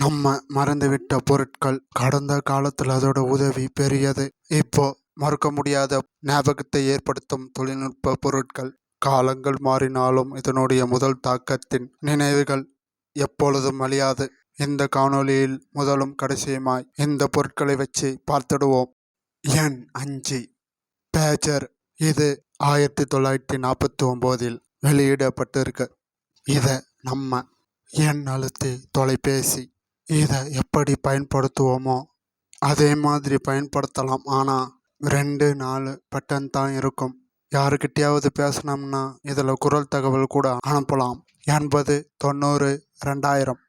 நம்ம மறந்துவிட்ட பொருட்கள். கடந்த காலத்தில் அதோட உதவி பெரியது. இப்போ மறக்க முடியாத ஞாபகத்தை ஏற்படுத்தும் தொழில்நுட்ப பொருட்கள். காலங்கள் மாறினாலும் இதனுடைய முதல் தாக்கத்தின் நினைவுகள் எப்பொழுதும் அழியாது. இந்த காணொளியில் முதலும் கடைசியுமாய் இந்த பொருட்களை வச்சு பார்த்துடுவோம். எண் 5 பேஜர். இது 1949 வெளியிடப்பட்டிருக்கு. இதை நம்ம எண் அழுத்தி தொலைபேசி. இதை எப்படி பயன்படுத்துவோமோ அதே மாதிரி பயன்படுத்தலாம். ஆனால் 2-4 பட்டன் தான் இருக்கும். யாருக்கிட்டையாவது பேசணும்னா இதில் குரல் தகவல் கூட அனுப்பலாம். 80, 90, 2000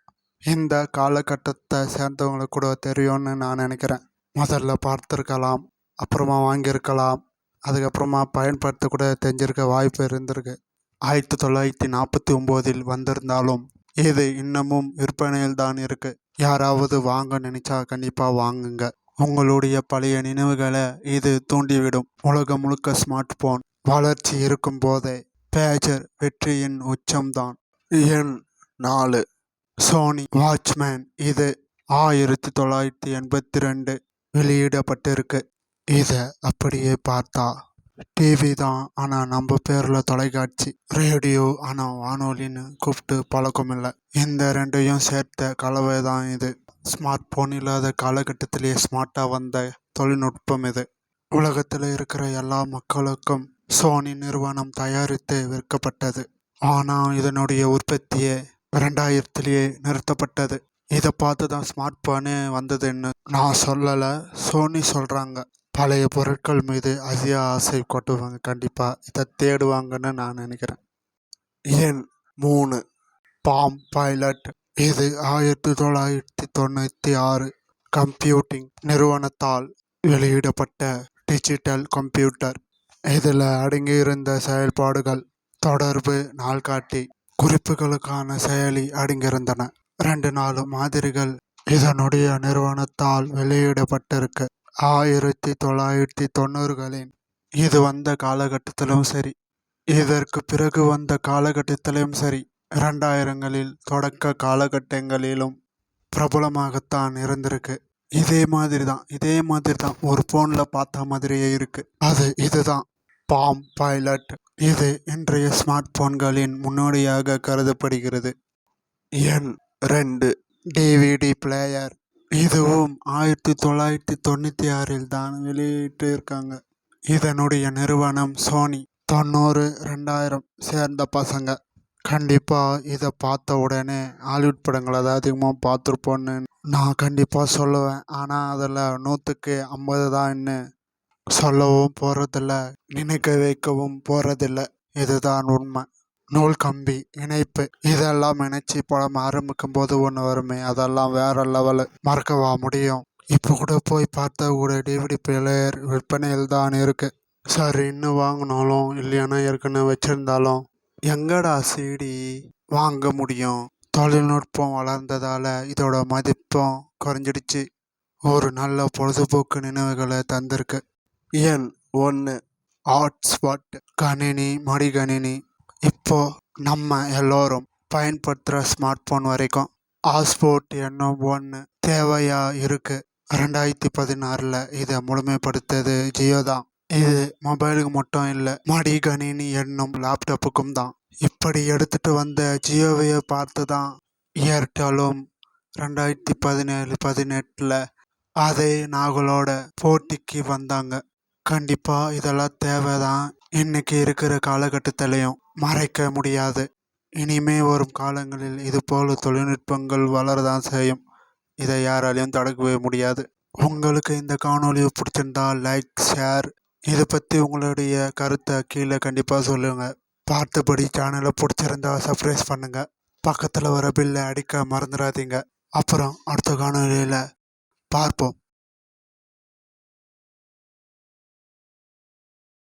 இந்த காலகட்டத்தை சேர்ந்தவங்களுக்கு கூட தெரியும்னு நான் நினைக்கிறேன். முதல்ல பார்த்துருக்கலாம், அப்புறமா வாங்கியிருக்கலாம், அதுக்கப்புறமா பயன்படுத்த கூட தெரிஞ்சிருக்க வாய்ப்பு இருந்திருக்கு. 1949 வந்திருந்தாலும் இது இன்னமும் விற்பனையில் தான் இருக்கு. யாராவது வாங்க நினைச்சா கண்டிப்பாக வாங்குங்க. உங்களுடைய பழைய நினைவுகளை இது தூண்டிவிடும். உலகம் முழுக்க ஸ்மார்ட் போன் வளர்ச்சி இருக்கும் போதே பேஜர் வெற்றியின் உச்சம்தான். எண் 4 சோனி வாட்ச்மேன். இது 1982 வெளியிடப்பட்டிருக்கு. இதை அப்படியே பார்த்தா டிவி தான், ஆனால் நம்ம பேரில் தொலைக்காட்சி, ரேடியோ ஆனால் வானொலின்னு கூப்பிட்டு பழக்கம் இல்லை. இந்த ரெண்டையும் சேர்த்த கலவை தான் இது. ஸ்மார்ட் போன் இல்லாத காலகட்டத்திலேயே ஸ்மார்ட்டாக வந்த தொழில்நுட்பம் இது. உலகத்தில் இருக்கிற எல்லா மக்களுக்கும் சோனி நிறுவனம் தயாரித்து விற்கப்பட்டது. ஆனால் இதனுடைய உற்பத்தியே 2000 நிறுத்தப்பட்டது. இதை பார்த்து தான் ஸ்மார்ட் போனே வந்ததுன்னு நான் சொல்லலை, சோனி சொல்கிறாங்க. பழைய பொருட்கள் மீது அதிக ஆசை கொட்டுவாங்க. கண்டிப்பாக இதை தேடுவாங்கன்னு நான் நினைக்கிறேன். எண் 3 பாம் பைலட். இது 1996 கம்ப்யூட்டிங் நிறுவனத்தால் வெளியிடப்பட்ட டிஜிட்டல் கம்ப்யூட்டர். இதில் அடங்கியிருந்த செயல்பாடுகள் தொடர்பு, நாள்காட்டி, குறிப்புகளுக்கான செயலி அடங்கியிருந்தன. 2-4 மாதிரிகள் இதனுடைய நிறுவனத்தால் வெளியிடப்பட்டிருக்கு. 1990களின் இது வந்த காலகட்டத்திலும் சரி, இதற்கு பிறகு வந்த காலகட்டத்திலும் சரி, 2000களில் தொடக்க காலகட்டங்களிலும் பிரபலமாகத்தான் இருந்திருக்கு. இதே மாதிரி தான் ஒரு போனில் பார்த்த மாதிரியே இருக்கு. இதுதான் பாம் பைலட். இது இன்றைய ஸ்மார்ட் போன்களின் முன்னோடியாக கருதப்படுகிறது. எண் 2 டிவிடி பிளேயர். இதுவும் 1996 தான் வெளியிட்டு இருக்காங்க. இதனுடைய நிறுவனம் சோனி. 90-2000 சேர்ந்த பசங்க கண்டிப்பாக இதை பார்த்த உடனே ஹாலிவுட் படங்களை தான் அதிகமாக பார்த்துருப்போன்னு நான் கண்டிப்பாக சொல்லுவேன். ஆனால் அதில் 100க்கு 50 தான்னு சொல்லவும் போகிறதில்ல, நினைக்க வைக்கவும் போகிறதில்ல. இதுதான் உண்மை. நூல் கம்பி இணைப்பு இதெல்லாம் இணைச்சி படம் ஆரம்பிக்கும் போது ஒன்று வருமே, அதெல்லாம் வேற லெவலு. மறக்கவா முடியும்? இப்போ கூட போய் பார்த்தா கூட டிவிடி பிளேயர் விற்பனையில் தான் இருக்கு. சரி, இன்னும் வாங்கினாலும் இல்லையானா ஏற்கனவே வச்சிருந்தாலும் எங்கடா சிடி வாங்க முடியும்? தொழில்நுட்பம் வளர்ந்ததால இதோட மதிப்பும் குறைஞ்சிடுச்சு. ஒரு நல்ல பொழுதுபோக்கு நினைவுகளை தந்திருக்கு. எண் 1 ஹாட்ஸ்பாட் கணினி, மடிகணினி. இப்போ நம்ம எல்லோரும் பயன்படுத்துகிற ஸ்மார்ட் போன் வரைக்கும் ஹாட்ஸ்பாட் என்னும் ஒன்று தேவையா இருக்கு. 2016 இதை முழுமைப்படுத்தது ஜியோ தான். இது மொபைலுக்கு மட்டும் இல்லை, மடிகணினி என்னும் லேப்டாப்புக்கும் தான். இப்படி எடுத்துட்டு வந்த ஜியோவையை பார்த்து தான் ஏர்டெலும் 2017-18 அதே நாங்களோட போட்டிக்கு வந்தாங்க. கண்டிப்பாக இதெல்லாம் தேவைதான். இன்னைக்கு இருக்கிற காலகட்டத்திலையும் மறைக்க முடியாது. இனிமே வரும் காலங்களில் இது போல தொழில்நுட்பங்கள் வளரதான் செய்யும். இதை யாராலையும் தடுக்கவே முடியாது. உங்களுக்கு இந்த காணொளி பிடிச்சிருந்தால் லைக், ஷேர். இதை பற்றி உங்களுடைய கருத்தை கீழே கண்டிப்பாக சொல்லுங்கள். பார்த்தபடி சேனலை பிடிச்சிருந்தா சப்ஸ்கிரைப் பண்ணுங்கள். பக்கத்தில் வர பில்லை அடிக்க மறந்துடாதீங்க. அப்புறம் அடுத்த காணொளியில் பார்ப்போம்.